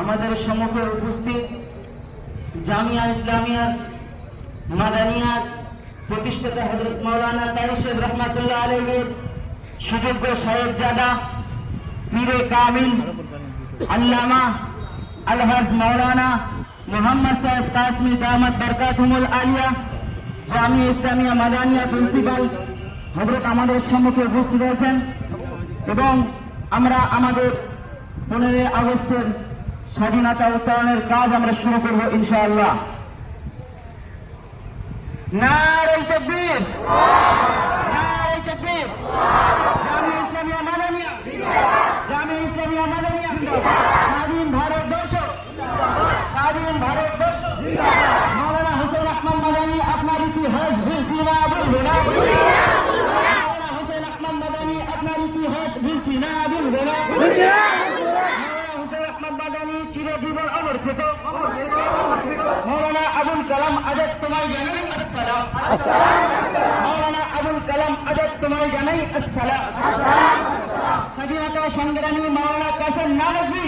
আমাদের সম্মুখে উপস্থিত জামিয়া ইসলামিয়া মাদানিয়া প্রতিষ্ঠাতা হযরত মাওলানা তাইয়িব রহমাতুল্লাহ আলাইহির সুযোগ্য সাহেবজাদা পীরে কামিল আল্লামা আলহাজ মাওলানা মোহাম্মদ সাহেব কাসমি দামাত বরকাতুহুল আলিয়া জামিয়া ইসলামিয়া মাদানিয়া প্রিন্সিপাল হযরত আমাদের সম্মুখে উপস্থিত আছেন এবং আমরা আমাদের 15 আগস্টের স্বাধীনতা উত্তরণের কাজ আমরা শুরু করব ইনশাআল্লাহ। নারে তাকবীর, নারে তাকবীর। জামিয়া ইসলামিয়া মাদানিয়া, জামিয়া ইসলামিয়া মাদানিয়া, স্বাধীন ভারতবর্ষ, স্বাধীন ভারতবর্ষ। মাওলানা হুসাইন আহমদ মাদানী আপনার ইতিহাস ভুলছি না, ভুলবে না। মাওলানা হুসাইন আহমদ মাদানী আপনার ইতিহাস ভুলছি না, ভুলবে না। চিরজীবন অমর থেকো। মৌলানা আবুল কালাম আজাদ তোমায় জানাই আসসালাম। মৌলানা আবুল কালাম আজাদ তোমায় জানাই আসসালাম। স্বাধীনতা সংগ্রামী মৌলানা কাসেম নানভী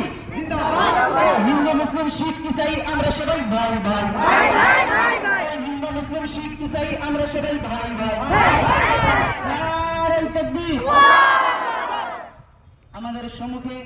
হিন্দু মুসলিম শিখ ইসাই আমরা সবাই ভাই ভাই। হিন্দু মুসলিম শিখ ইসাই আমরা সবাই ভাই ভাই। নারে তাকবীর। আমাদের সম্মুখে